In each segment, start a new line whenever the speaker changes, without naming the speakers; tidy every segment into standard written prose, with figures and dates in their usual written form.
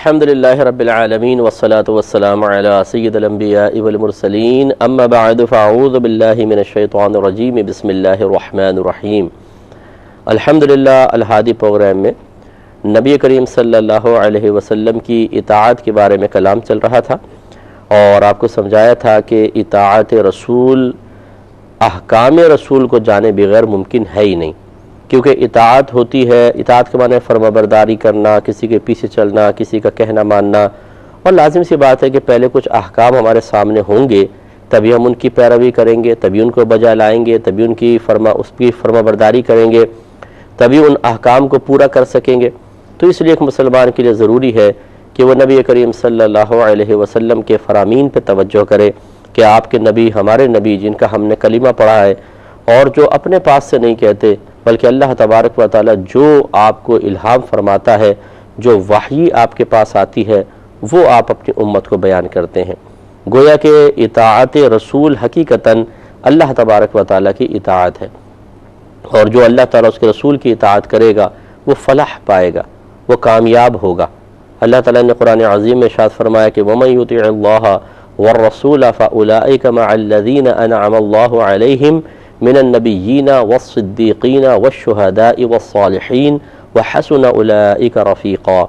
الحمدللہ رب العالمین والصلاة والسلام علی سید الانبیاء والمرسلین اما بعد فاعوذ باللہ من الشیطان الرجیم بسم اللہ الرحمن الرحیم۔ الحمدللہ الہادی پروگرام میں نبی کریم صلی اللہ علیہ وسلم کی اطاعت کے بارے میں کلام چل رہا تھا اور آپ کو سمجھایا تھا کہ اطاعت رسول احکام رسول کو جانے بغیر ممکن ہے ہی نہیں، کیونکہ اطاعت ہوتی ہے، اطاعت کے معنی فرما برداری کرنا، کسی کے پیچھے چلنا، کسی کا کہنا ماننا، اور لازم سی بات ہے کہ پہلے کچھ احکام ہمارے سامنے ہوں گے تبھی ہم ان کی پیروی کریں گے، تبھی ان کو بجا لائیں گے، تبھی اس کی فرما برداری کریں گے، تبھی ان احکام کو پورا کر سکیں گے۔ تو اس لیے ایک مسلمان کے لیے ضروری ہے کہ وہ نبی کریم صلی اللہ علیہ وسلم کے فرامین پہ توجہ کرے کہ آپ کے نبی ہمارے نبی جن کا ہم نے کلمہ پڑھا ہے، اور جو اپنے پاس سے نہیں کہتے بلکہ اللہ تبارک و تعالی جو آپ کو الہام فرماتا ہے، جو وحی آپ کے پاس آتی ہے، وہ آپ اپنی امت کو بیان کرتے ہیں۔ گویا کہ اطاعت رسول حقیقتاً اللہ تبارک و تعالی کی اطاعت ہے، اور جو اللہ تعالیٰ اس کے رسول کی اطاعت کرے گا وہ فلاح پائے گا، وہ کامیاب ہوگا۔ اللہ تعالیٰ نے قرآن عظیم میں ارشاد فرمایا کہ وَمَن يُطِعِ اللَّهَ وَالرَّسُولَ فَأُولَٰئِكَ مَعَ الَّذِينَ أَنْعَمَ اللَّهُ عَلَيْهِمْ من النبیین والصدیقین والشہداء والصالحین وحسن اولئک رفیقا،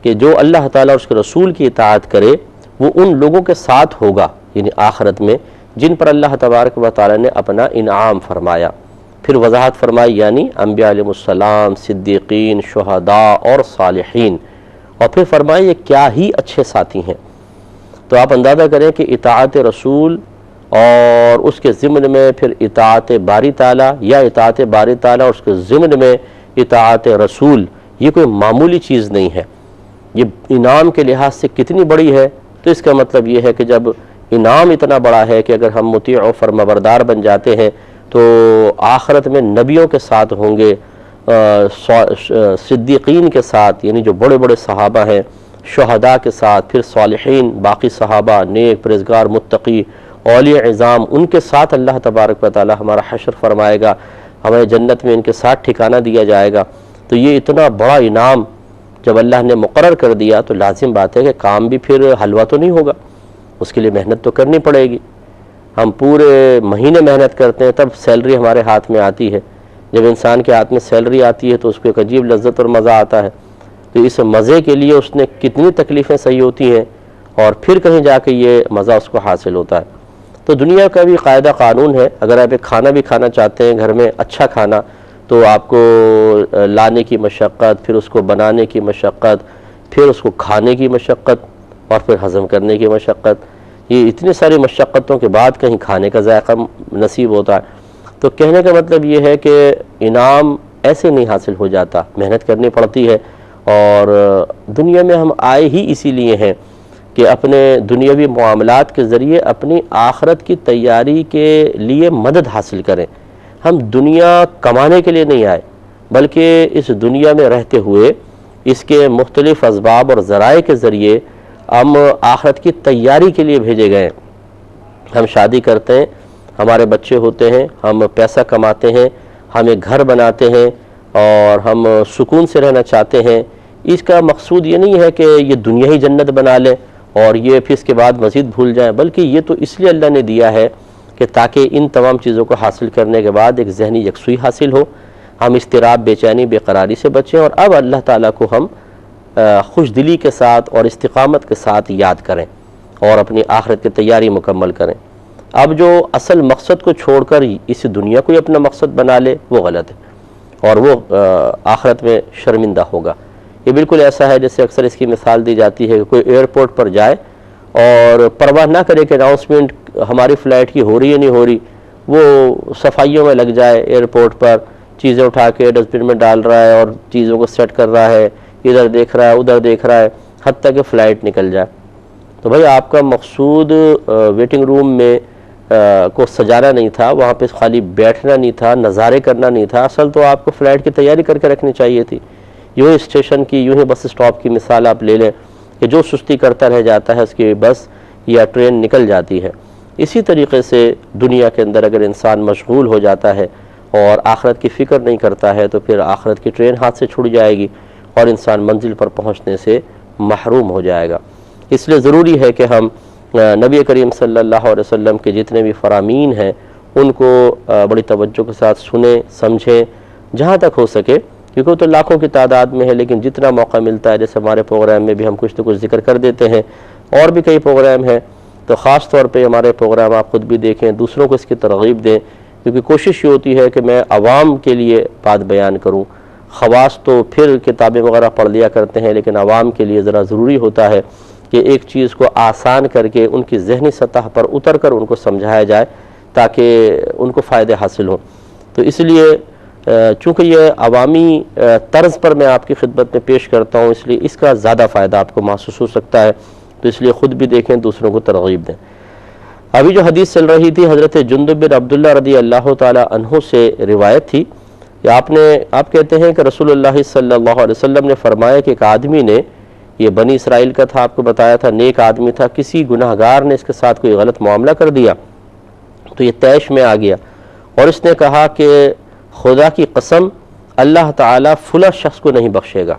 کہ جو اللہ تعالیٰ اور اس کے رسول کی اطاعت کرے وہ ان لوگوں کے ساتھ ہوگا، یعنی آخرت میں، جن پر اللہ تبارک و تعالیٰ نے اپنا انعام فرمایا۔ پھر وضاحت فرمائی، یعنی انبیاء علیہ السلام، صدیقین، شہداء اور صالحین، اور پھر فرمایا یہ کیا ہی اچھے ساتھی ہیں۔ تو آپ اندازہ کریں کہ اطاعت رسول اور اس کے ضمن میں پھر اطاعت باری تعالیٰ، یا اطاعت باری تعالیٰ اور اس کے ضمن میں اطاعت رسول، یہ کوئی معمولی چیز نہیں ہے، یہ انعام کے لحاظ سے کتنی بڑی ہے۔ تو اس کا مطلب یہ ہے کہ جب انعام اتنا بڑا ہے کہ اگر ہم مطیع و فرمانبردار بن جاتے ہیں تو آخرت میں نبیوں کے ساتھ ہوں گے، صدیقین کے ساتھ، یعنی جو بڑے بڑے صحابہ ہیں، شہداء کے ساتھ، پھر صالحین، باقی صحابہ، نیک، پرہیزگار، متقی، اولیاء عظام، ان کے ساتھ اللہ تبارک و تعالی ہمارا حشر فرمائے گا، ہمیں جنت میں ان کے ساتھ ٹھکانہ دیا جائے گا۔ تو یہ اتنا بڑا انعام جب اللہ نے مقرر کر دیا تو لازم بات ہے کہ کام بھی پھر حلوہ تو نہیں ہوگا، اس کے لیے محنت تو کرنی پڑے گی۔ ہم پورے مہینے محنت کرتے ہیں تب سیلری ہمارے ہاتھ میں آتی ہے۔ جب انسان کے ہاتھ میں سیلری آتی ہے تو اس کو ایک عجیب لذت اور مزہ آتا ہے، تو اس مزے کے لیے اس نے کتنی تکلیفیں سہی ہوتی ہیں، اور پھر کہیں جا کے یہ مزہ اس کو حاصل ہوتا ہے۔ تو دنیا کا بھی قاعدہ قانون ہے، اگر آپ ایک کھانا بھی کھانا چاہتے ہیں گھر میں اچھا کھانا، تو آپ کو لانے کی مشقت، پھر اس کو بنانے کی مشقت، پھر اس کو کھانے کی مشقت، اور پھر ہضم کرنے کی مشقت، یہ اتنی ساری مشقتوں کے بعد کہیں کھانے کا ذائقہ نصیب ہوتا ہے۔ تو کہنے کا مطلب یہ ہے کہ انعام ایسے نہیں حاصل ہو جاتا، محنت کرنی پڑتی ہے، اور دنیا میں ہم آئے ہی اسی لیے ہیں کہ اپنے دنیاوی معاملات کے ذریعے اپنی آخرت کی تیاری کے لیے مدد حاصل کریں۔ ہم دنیا کمانے کے لیے نہیں آئے، بلکہ اس دنیا میں رہتے ہوئے اس کے مختلف اسباب اور ذرائع کے ذریعے ہم آخرت کی تیاری کے لیے بھیجے گئے ہیں۔ ہم شادی کرتے ہیں، ہمارے بچے ہوتے ہیں، ہم پیسہ کماتے ہیں، ہم ایک گھر بناتے ہیں، اور ہم سکون سے رہنا چاہتے ہیں۔ اس کا مقصود یہ نہیں ہے کہ یہ دنیا ہی جنت بنا لیں اور یہ پھر اس کے بعد مزید بھول جائیں، بلکہ یہ تو اس لیے اللہ نے دیا ہے کہ تاکہ ان تمام چیزوں کو حاصل کرنے کے بعد ایک ذہنی یکسوئی حاصل ہو، ہم اضطراب، بے چینی، بے قراری سے بچیں، اور اب اللہ تعالیٰ کو ہم خوش دلی کے ساتھ اور استقامت کے ساتھ یاد کریں اور اپنی آخرت کی تیاری مکمل کریں۔ اب جو اصل مقصد کو چھوڑ کر اس دنیا کو ہی اپنا مقصد بنا لے وہ غلط ہے، اور وہ آخرت میں شرمندہ ہوگا۔ یہ بالکل ایسا ہے جیسے اکثر اس کی مثال دی جاتی ہے کہ کوئی ایئرپورٹ پر جائے اور پرواہ نہ کرے کہ اناؤنسمنٹ ہماری فلائٹ کی ہو رہی ہے نہیں ہو رہی، وہ صفائیوں میں لگ جائے، ایئرپورٹ پر چیزیں اٹھا کے ڈسٹ بن میں ڈال رہا ہے اور چیزوں کو سیٹ کر رہا ہے، ادھر دیکھ رہا ہے ادھر دیکھ رہا ہے، حتیٰ کہ فلائٹ نکل جائے۔ تو بھائی آپ کا مقصود ویٹنگ روم میں کو سجانا نہیں تھا، وہاں پہ خالی بیٹھنا نہیں تھا، نظارے کرنا نہیں تھا، اصل تو آپ کو فلائٹ کی تیاری کر کے رکھنی چاہیے تھی۔ یوں ہی اسٹیشن کی، یوں ہی بس اسٹاپ کی مثال آپ لے لیں کہ جو سستی کرتا رہ جاتا ہے اس کی بس یا ٹرین نکل جاتی ہے۔ اسی طریقے سے دنیا کے اندر اگر انسان مشغول ہو جاتا ہے اور آخرت کی فکر نہیں کرتا ہے تو پھر آخرت کی ٹرین ہاتھ سے چھوٹ جائے گی اور انسان منزل پر پہنچنے سے محروم ہو جائے گا۔ اس لیے ضروری ہے کہ ہم نبی کریم صلی اللہ علیہ وسلم کے جتنے بھی فرامین ہیں ان کو بڑی توجہ کے ساتھ سنیں، سمجھیں جہاں تک ہو سکے، کیونکہ وہ تو لاکھوں کی تعداد میں ہے، لیکن جتنا موقع ملتا ہے، جیسے ہمارے پروگرام میں بھی ہم کچھ نہ کچھ ذکر کر دیتے ہیں، اور بھی کئی پروگرام ہیں، تو خاص طور پہ ہمارے پروگرام آپ خود بھی دیکھیں، دوسروں کو اس کی ترغیب دیں، کیونکہ کوشش یہ ہوتی ہے کہ میں عوام کے لیے بات بیان کروں۔ خواص تو پھر کتابیں وغیرہ پڑھ لیا کرتے ہیں، لیکن عوام کے لیے ذرا ضروری ہوتا ہے کہ ایک چیز کو آسان کر کے ان کی ذہنی سطح پر اتر کر ان کو سمجھایا جائے تاکہ ان کو فائدے حاصل ہوں۔ تو اس لیے چونکہ یہ عوامی طرز پر میں آپ کی خدمت میں پیش کرتا ہوں، اس لیے اس کا زیادہ فائدہ آپ کو محسوس ہو سکتا ہے، تو اس لیے خود بھی دیکھیں، دوسروں کو ترغیب دیں۔ ابھی جو حدیث چل رہی تھی حضرت جندب بن عبداللہ رضی اللہ تعالی عنہ سے روایت تھی کہ آپ کہتے ہیں کہ رسول اللہ صلی اللہ علیہ وسلم نے فرمایا کہ ایک آدمی نے، یہ بنی اسرائیل کا تھا، آپ کو بتایا تھا، نیک آدمی تھا، کسی گناہگار نے اس کے ساتھ کوئی غلط معاملہ کر دیا تو یہ طیش میں آ گیا، اور اس نے کہا کہ خدا کی قسم اللہ تعالیٰ فلاں شخص کو نہیں بخشے گا۔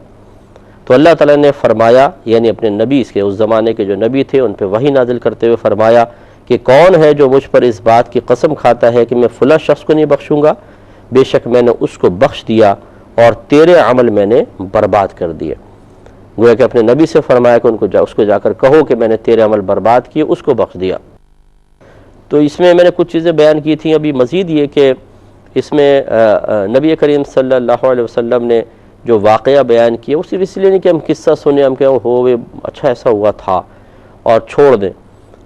تو اللہ تعالیٰ نے فرمایا، یعنی اپنے نبی، اس کے اس زمانے کے جو نبی تھے ان پہ وحی نازل کرتے ہوئے فرمایا کہ کون ہے جو مجھ پر اس بات کی قسم کھاتا ہے کہ میں فلاں شخص کو نہیں بخشوں گا، بے شک میں نے اس کو بخش دیا اور تیرے عمل میں نے برباد کر دیے۔ گویا کہ اپنے نبی سے فرمایا کہ اس کو جا کر کہو کہ میں نے تیرے عمل برباد کیے، اس کو بخش دیا۔ تو اس میں نے کچھ چیزیں بیان کی تھیں، ابھی مزید یہ کہ اس میں نبی کریم صلی اللہ علیہ وسلم نے جو واقعہ بیان کیا، وہ صرف اس لیے نہیں کہ ہم قصہ سنیں، ہم کہیں اچھا ایسا ہوا تھا اور چھوڑ دیں،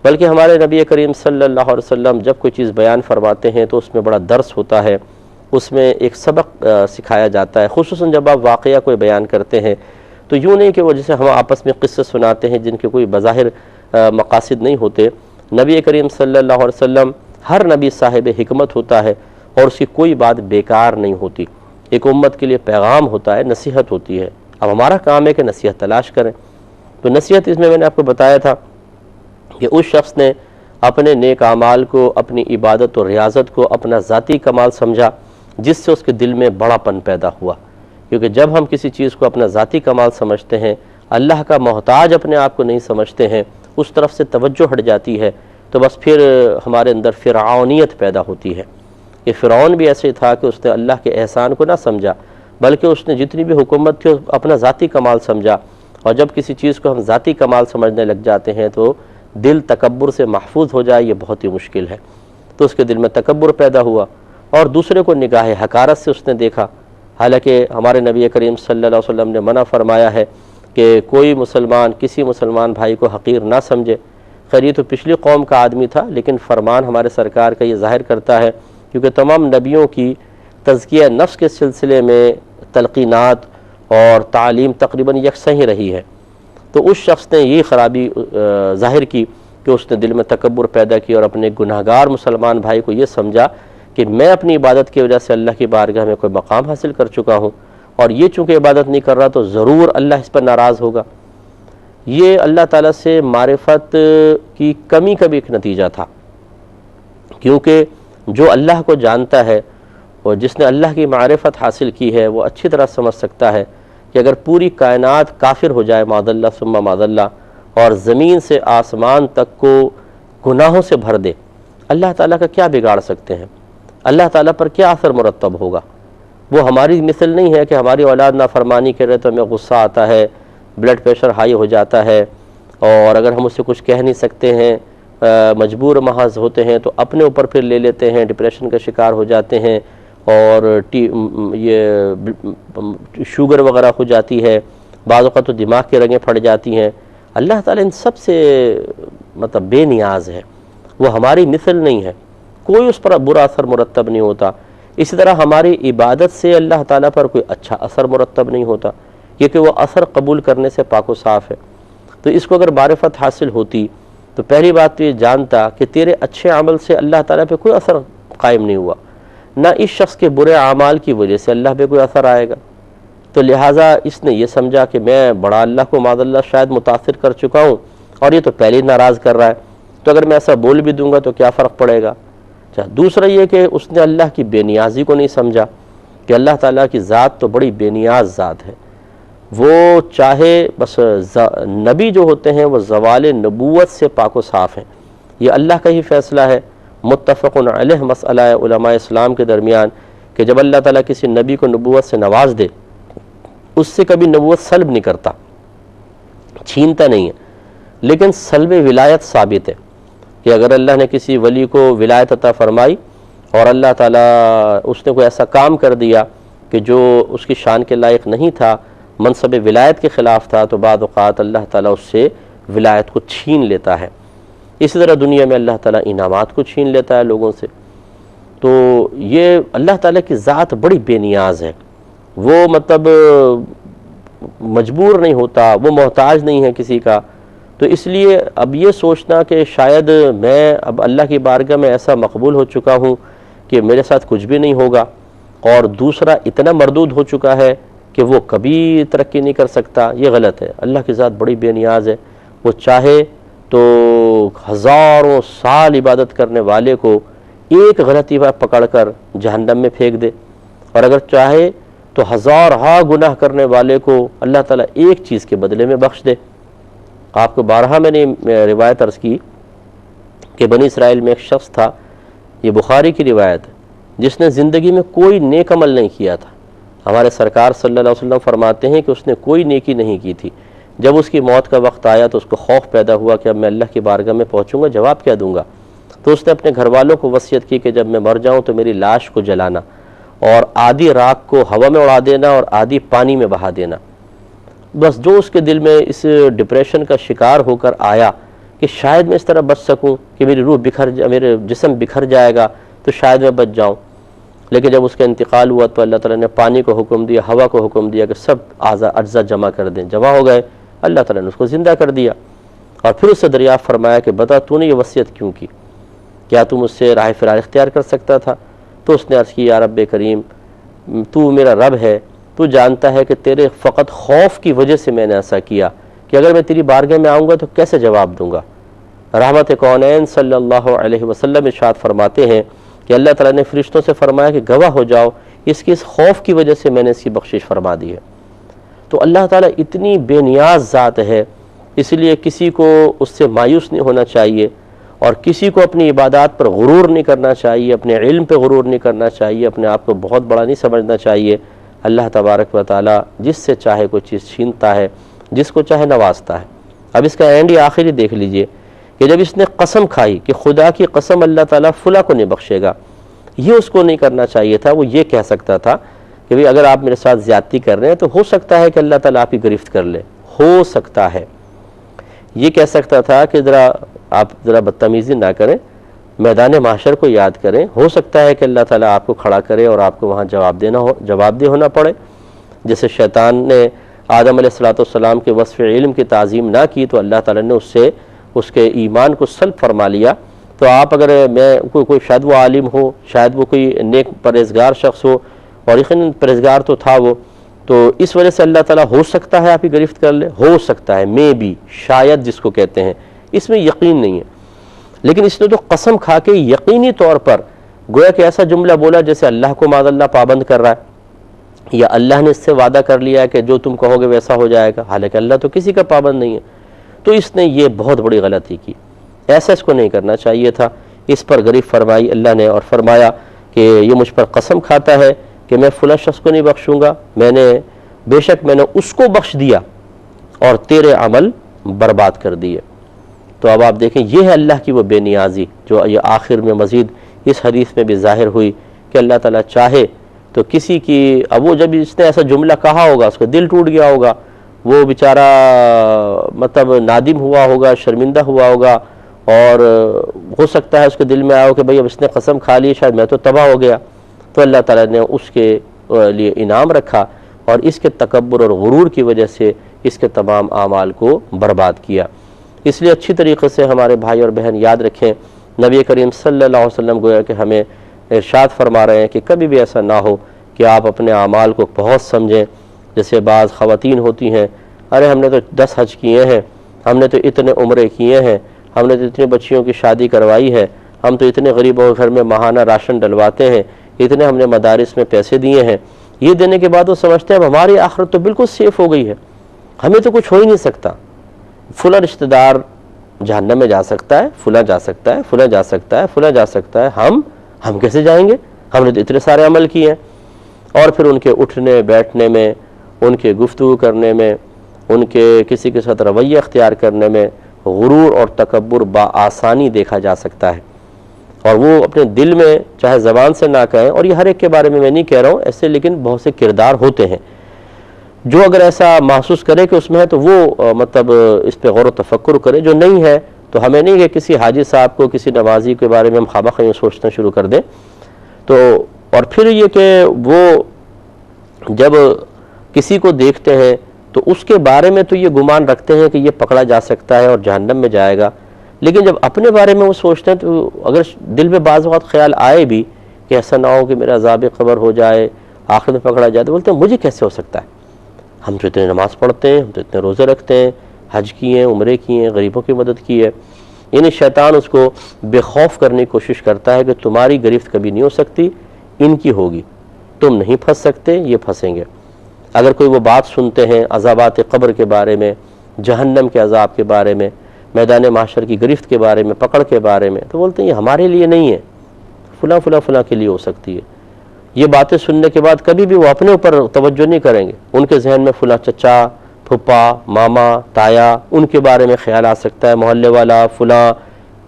بلکہ ہمارے نبی کریم صلی اللہ علیہ وسلم جب کوئی چیز بیان فرماتے ہیں تو اس میں بڑا درس ہوتا ہے، اس میں ایک سبق سکھایا جاتا ہے، خصوصاً جب آپ واقعہ کوئی بیان کرتے ہیں تو یوں نہیں کہ وہ جیسے ہم آپس میں قصے سناتے ہیں جن کے کوئی بظاہر مقاصد نہیں ہوتے۔ نبی کریم صلی اللہ علیہ وسلم، ہر نبی صاحب حکمت ہوتا ہے اور اس کی کوئی بات بیکار نہیں ہوتی، ایک امت کے لیے پیغام ہوتا ہے، نصیحت ہوتی ہے۔ اب ہمارا کام ہے کہ نصیحت تلاش کریں، تو نصیحت اس میں نے آپ کو بتایا تھا کہ اس شخص نے اپنے نیک اعمال کو، اپنی عبادت اور ریاضت کو اپنا ذاتی کمال سمجھا، جس سے اس کے دل میں بڑا پن پیدا ہوا، کیونکہ جب ہم کسی چیز کو اپنا ذاتی کمال سمجھتے ہیں، اللہ کا محتاج اپنے آپ کو نہیں سمجھتے ہیں، اس طرف سے توجہ ہٹ جاتی ہے، تو بس پھر ہمارے اندر فرعونیت پیدا ہوتی ہے۔ کہ فرعون بھی ایسے تھا کہ اس نے اللہ کے احسان کو نہ سمجھا، بلکہ اس نے جتنی بھی حکومت تھی اپنا ذاتی کمال سمجھا، اور جب کسی چیز کو ہم ذاتی کمال سمجھنے لگ جاتے ہیں تو دل تکبر سے محفوظ ہو جائے یہ بہت ہی مشکل ہے۔ تو اس کے دل میں تکبر پیدا ہوا اور دوسرے کو نگاہ حقارت سے اس نے دیکھا، حالانکہ ہمارے نبی کریم صلی اللہ علیہ وسلم نے منع فرمایا ہے کہ کوئی مسلمان کسی مسلمان بھائی کو حقیر نہ سمجھے۔ خیر یہ تو پچھلی قوم کا آدمی تھا، لیکن فرمان ہمارے سرکار کا یہ ظاہر کرتا ہے، کیونکہ تمام نبیوں کی تزکیہ نفس کے سلسلے میں تلقینات اور تعلیم تقریباً یکساں ہی رہی ہے۔ تو اس شخص نے یہ خرابی ظاہر کی کہ اس نے دل میں تکبر پیدا کی اور اپنے گناہگار مسلمان بھائی کو یہ سمجھا کہ میں اپنی عبادت کی وجہ سے اللہ کی بارگاہ میں کوئی مقام حاصل کر چکا ہوں، اور یہ چونکہ عبادت نہیں کر رہا تو ضرور اللہ اس پر ناراض ہوگا۔ یہ اللہ تعالیٰ سے معرفت کی کمی کا بھی ایک نتیجہ تھا، کیونکہ جو اللہ کو جانتا ہے اور جس نے اللہ کی معرفت حاصل کی ہے وہ اچھی طرح سمجھ سکتا ہے کہ اگر پوری کائنات کافر ہو جائے معاذ اللہ ثم معاذ اللہ، اور زمین سے آسمان تک کو گناہوں سے بھر دے، اللہ تعالیٰ کا کیا بگاڑ سکتے ہیں؟ اللہ تعالیٰ پر کیا اثر مرتب ہوگا؟ وہ ہماری مثل نہیں ہے کہ ہماری اولاد نافرمانی کر رہے تو ہمیں غصہ آتا ہے، بلڈ پریشر ہائی ہو جاتا ہے، اور اگر ہم اس سے کچھ کہہ نہیں سکتے ہیں، مجبور محض ہوتے ہیں تو اپنے اوپر پھر لے لیتے ہیں، ڈپریشن کا شکار ہو جاتے ہیں، اور یہ شوگر وغیرہ ہو جاتی ہے، بعض اوقات تو دماغ کی رگیں پھٹ جاتی ہیں۔ اللہ تعالیٰ ان سب سے بے نیاز ہے، وہ ہماری مثل نہیں ہے، کوئی اس پر برا اثر مرتب نہیں ہوتا۔ اسی طرح ہماری عبادت سے اللہ تعالیٰ پر کوئی اچھا اثر مرتب نہیں ہوتا، کیونکہ وہ اثر قبول کرنے سے پاک و صاف ہے۔ تو اس کو اگر معرفت حاصل ہوتی تو پہلی بات تو یہ جانتا کہ تیرے اچھے عمل سے اللہ تعالیٰ پہ کوئی اثر قائم نہیں ہوا، نہ اس شخص کے برے اعمال کی وجہ سے اللہ پہ کوئی اثر آئے گا۔ تو لہٰذا اس نے یہ سمجھا کہ میں بڑا اللہ کو معاذ اللہ شاید متاثر کر چکا ہوں، اور یہ تو پہلے ہی ناراض کر رہا ہے، تو اگر میں ایسا بول بھی دوں گا تو کیا فرق پڑے گا؟ دوسرا یہ کہ اس نے اللہ کی بے نیازی کو نہیں سمجھا کہ اللہ تعالیٰ کی ذات تو بڑی بے نیاز ذات ہے، وہ چاہے بس نبی جو ہوتے ہیں وہ زوال نبوت سے پاک و صاف ہیں، یہ اللہ کا ہی فیصلہ ہے، متفق علیہ مسئلہ ہے علماء اسلام کے درمیان کہ جب اللہ تعالیٰ کسی نبی کو نبوت سے نواز دے اس سے کبھی نبوت سلب نہیں کرتا، چھینتا نہیں ہے، لیکن سلب ولایت ثابت ہے کہ اگر اللہ نے کسی ولی کو ولایت عطا فرمائی اور اللہ تعالیٰ اس نے کوئی ایسا کام کر دیا کہ جو اس کی شان کے لائق نہیں تھا، منصب ولایت کے خلاف تھا، تو بعض اوقات اللہ تعالیٰ اس سے ولایت کو چھین لیتا ہے۔ اسی طرح دنیا میں اللہ تعالیٰ انعامات کو چھین لیتا ہے لوگوں سے۔ تو یہ اللہ تعالیٰ کی ذات بڑی بے نیاز ہے، وہ مطلب مجبور نہیں ہوتا، وہ محتاج نہیں ہے کسی کا۔ تو اس لیے اب یہ سوچنا کہ شاید میں اب اللہ کی بارگاہ میں ایسا مقبول ہو چکا ہوں کہ میرے ساتھ کچھ بھی نہیں ہوگا، اور دوسرا اتنا مردود ہو چکا ہے کہ وہ کبھی ترقی نہیں کر سکتا، یہ غلط ہے۔ اللہ کی ذات بڑی بے نیاز ہے، وہ چاہے تو ہزاروں سال عبادت کرنے والے کو ایک غلطی پر پکڑ کر جہنم میں پھینک دے، اور اگر چاہے تو ہزارہا گناہ کرنے والے کو اللہ تعالیٰ ایک چیز کے بدلے میں بخش دے۔ آپ کو بارہا میں نے روایت عرض کی کہ بنی اسرائیل میں ایک شخص تھا، یہ بخاری کی روایت ہے، جس نے زندگی میں کوئی نیک عمل نہیں کیا تھا۔ ہمارے سرکار صلی اللہ علیہ وسلم فرماتے ہیں کہ اس نے کوئی نیکی نہیں کی تھی۔ جب اس کی موت کا وقت آیا تو اس کو خوف پیدا ہوا کہ اب میں اللہ کی بارگاہ میں پہنچوں گا، جواب کیا دوں گا؟ تو اس نے اپنے گھر والوں کو وصیت کی کہ جب میں مر جاؤں تو میری لاش کو جلانا اور آدھی راکھ کو ہوا میں اڑا دینا اور آدھی پانی میں بہا دینا۔ بس جو اس کے دل میں اس ڈپریشن کا شکار ہو کر آیا کہ شاید میں اس طرح بچ سکوں کہ میری روح میرے جسم بکھر جائے گا تو شاید میں بچ جاؤں، لیکن جب اس کا انتقال ہوا تو اللہ تعالیٰ نے پانی کو حکم دیا، ہوا کو حکم دیا کہ سب اجزاء جمع کر دیں، جمع ہو گئے، اللہ تعالیٰ نے اس کو زندہ کر دیا، اور پھر اس سے دریافت فرمایا کہ بتا تو نے یہ وصیت کیوں کی، کیا تم اس سے راہ فرار اختیار کر سکتا تھا؟ تو اس نے عرض کی یا رب کریم، تو میرا رب ہے، تو جانتا ہے کہ تیرے فقط خوف کی وجہ سے میں نے ایسا کیا کہ اگر میں تیری بارگاہ میں آؤں گا تو کیسے جواب دوں گا۔ رحمت کونین صلی اللہ علیہ وسلم ارشاد فرماتے ہیں کہ اللہ تعالیٰ نے فرشتوں سے فرمایا کہ گواہ ہو جاؤ، اس کی اس خوف کی وجہ سے میں نے اس کی بخشش فرما دی ہے۔ تو اللہ تعالیٰ اتنی بے نیاز ذات ہے، اس لیے کسی کو اس سے مایوس نہیں ہونا چاہیے، اور کسی کو اپنی عبادات پر غرور نہیں کرنا چاہیے، اپنے علم پہ غرور نہیں کرنا چاہیے، اپنے آپ کو بہت بڑا نہیں سمجھنا چاہیے۔ اللہ تبارک و تعالیٰ جس سے چاہے کوئی چیز چھینتا ہے، جس کو چاہے نوازتا ہے۔ اب اس کا اینڈ یہ آخری دیکھ لیجئے کہ جب اس نے قسم کھائی کہ خدا کی قسم اللہ تعالیٰ فلاں کو نہیں بخشے گا، یہ اس کو نہیں کرنا چاہیے تھا۔ وہ یہ کہہ سکتا تھا کہ بھئی اگر آپ میرے ساتھ زیادتی کر رہے ہیں تو ہو سکتا ہے کہ اللہ تعالیٰ آپ کی گرفت کر لے، ہو سکتا ہے۔ یہ کہہ سکتا تھا کہ آپ ذرا بدتمیزی نہ کریں، میدان محشر کو یاد کریں، ہو سکتا ہے کہ اللہ تعالیٰ آپ کو کھڑا کرے اور آپ کو وہاں جواب دہ ہونا پڑے۔ جیسے شیطان نے آدم علیہ السلام کے وصف علم کی تعظیم نہ کی تو اللہ تعالیٰ نے اس سے اس کے ایمان کو سلب فرما لیا۔ تو آپ اگر کوئی شاید وہ عالم ہو، شاید وہ کوئی نیک پرہیزگار شخص ہو، اور یقیناً پرہیزگار تو تھا وہ، تو اس وجہ سے اللہ تعالیٰ ہو سکتا ہے آپ کی گرفت کر لے، ہو سکتا ہے، میں بھی، شاید جس کو کہتے ہیں، اس میں یقین نہیں ہے۔ لیکن اس نے تو قسم کھا کے یقینی طور پر گویا کہ ایسا جملہ بولا جیسے اللہ کو معاذ اللہ پابند کر رہا ہے، یا اللہ نے اس سے وعدہ کر لیا ہے کہ جو تم کہو گے ویسا ہو جائے گا، حالانکہ اللہ تو کسی کا پابند نہیں ہے۔ تو اس نے یہ بہت بڑی غلطی کی، ایسا اس کو نہیں کرنا چاہیے تھا۔ اس پر گرفت فرمائی اللہ نے اور فرمایا کہ یہ مجھ پر قسم کھاتا ہے کہ میں فلاں شخص کو نہیں بخشوں گا، بے شک میں نے اس کو بخش دیا اور تیرے عمل برباد کر دیے۔ تو اب آپ دیکھیں یہ ہے اللہ کی وہ بے نیازی جو یہ آخر میں مزید اس حدیث میں بھی ظاہر ہوئی کہ اللہ تعالیٰ چاہے تو کسی کی، اب وہ جب اس نے ایسا جملہ کہا ہوگا اس کا دل ٹوٹ گیا ہوگا، وہ بیچارہ مطلب نادم ہوا ہوگا، شرمندہ ہوا ہوگا، اور ہو سکتا ہے اس کے دل میں آیا ہو کہ بھئی اب اس نے قسم کھا لی، شاید میں تو تباہ ہو گیا۔ تو اللہ تعالیٰ نے اس کے لیے انعام رکھا اور اس کے تکبر اور غرور کی وجہ سے اس کے تمام اعمال کو برباد کیا۔ اس لیے اچھی طریقے سے ہمارے بھائی اور بہن یاد رکھیں، نبی کریم صلی اللہ علیہ وسلم گویا کہ ہمیں ارشاد فرما رہے ہیں کہ کبھی بھی ایسا نہ ہو کہ آپ اپنے اعمال کو بہت سمجھیں۔ جیسے بعض خواتین ہوتی ہیں، ارے ہم نے تو 10 حج کیے ہیں، ہم نے تو اتنے عمرے کیے ہیں، ہم نے تو اتنی بچیوں کی شادی کروائی ہے، ہم تو اتنے غریبوں کے گھر میں ماہانہ راشن ڈلواتے ہیں، اتنے ہم نے مدارس میں پیسے دیے ہیں، یہ دینے کے بعد وہ سمجھتے ہیں اب ہماری آخرت تو بالکل سیف ہو گئی ہے، ہمیں تو کچھ ہو ہی نہیں سکتا، فلاں رشتہ دار جہنم میں جا سکتا ہے، فلاں جا سکتا ہے، فلاں جا سکتا ہے، فلاں جا سکتا ہے، ہم کیسے جائیں گے؟ ہم نے تو اتنے سارے عمل کیے ہیں۔ اور پھر ان کے اٹھنے بیٹھنے میں، ان کے گفتگو کرنے میں، ان کے کسی کے ساتھ رویہ اختیار کرنے میں غرور اور تکبر بآسانی دیکھا جا سکتا ہے، اور وہ اپنے دل میں چاہے زبان سے نہ کہیں، اور یہ ہر ایک کے بارے میں نہیں کہہ رہا ہوں ایسے، لیکن بہت سے کردار ہوتے ہیں جو اگر ایسا محسوس کرے کہ اس میں ہے تو وہ مطلب اس پہ غور و تفکر کرے، جو نہیں ہے تو ہمیں نہیں کہ کسی حاجی صاحب کو، کسی نمازی کے بارے میں ہم خواہ مخواہ سوچنا شروع کر دیں۔ تو اور پھر یہ کہ وہ جب کسی کو دیکھتے ہیں تو اس کے بارے میں تو یہ گمان رکھتے ہیں کہ یہ پکڑا جا سکتا ہے اور جہنم میں جائے گا، لیکن جب اپنے بارے میں وہ سوچتے ہیں تو اگر دل میں بعض اوقات خیال آئے بھی کہ ایسا نہ ہو کہ میرا عذاب قبر ہو جائے، آخر میں پکڑا جائے، تو بولتے ہیں مجھے کیسے ہو سکتا ہے؟ ہم تو اتنے نماز پڑھتے ہیں، ہم تو اتنے روزے رکھتے ہیں، حج کیے ہیں، عمرے کیے ہیں، غریبوں کی مدد کی ہے۔ یعنی شیطان اس کو بے خوف کرنے کی کوشش کرتا ہے کہ تمہاری گرفت کبھی نہیں ہو سکتی، ان کی ہوگی، تم نہیں پھنس سکتے، یہ پھنسیں گے۔ اگر کوئی وہ بات سنتے ہیں عذابات قبر کے بارے میں، جہنم کے عذاب کے بارے میں، میدان محشر کی گرفت کے بارے میں، پکڑ کے بارے میں، تو بولتے ہیں یہ ہمارے لیے نہیں ہے، فلاں فلاں فلاں کے لیے ہو سکتی ہے۔ یہ باتیں سننے کے بعد کبھی بھی وہ اپنے اوپر توجہ نہیں کریں گے، ان کے ذہن میں فلاں چچا، پھپھا، ماما، تایا، ان کے بارے میں خیال آ سکتا ہے، محلے والا فلاں،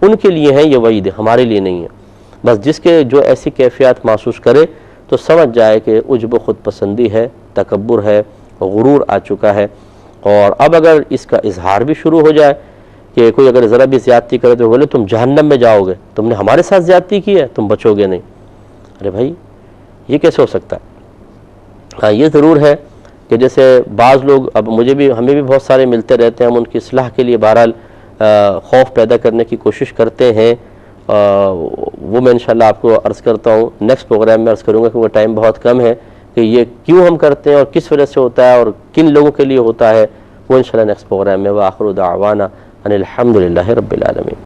ان کے لیے ہے یہ وعید، ہمارے لیے نہیں ہے۔ بس جس کے جو ایسی کیفیات محسوس کرے تو سمجھ جائے کہ عجب و خود پسندی ہے، تکبر ہے، غرور آ چکا ہے۔ اور اب اگر اس کا اظہار بھی شروع ہو جائے کہ کوئی اگر ذرا بھی زیادتی کرے تو بولے تم جہنم میں جاؤ گے، تم نے ہمارے ساتھ زیادتی کی ہے، تم بچو گے نہیں۔ ارے بھائی یہ کیسے ہو سکتا ہے؟ ہاں یہ ضرور ہے کہ جیسے بعض لوگ، اب ہمیں بھی بہت سارے ملتے رہتے ہیں، ہم ان کی اصلاح کے لیے بہرحال خوف پیدا کرنے کی کوشش کرتے ہیں، وہ میں انشاءاللہ آپ کو عرض کرتا ہوں، نیکسٹ پروگرام میں عرض کروں گا کیونکہ ٹائم بہت کم ہے کہ یہ کیوں ہم کرتے ہیں اور کس وجہ سے ہوتا ہے اور کن لوگوں کے لیے ہوتا ہے، وہ انشاءاللہ نیکسٹ پروگرام میں۔ وآخر دعوانا ان الحمدللہ رب العالمین۔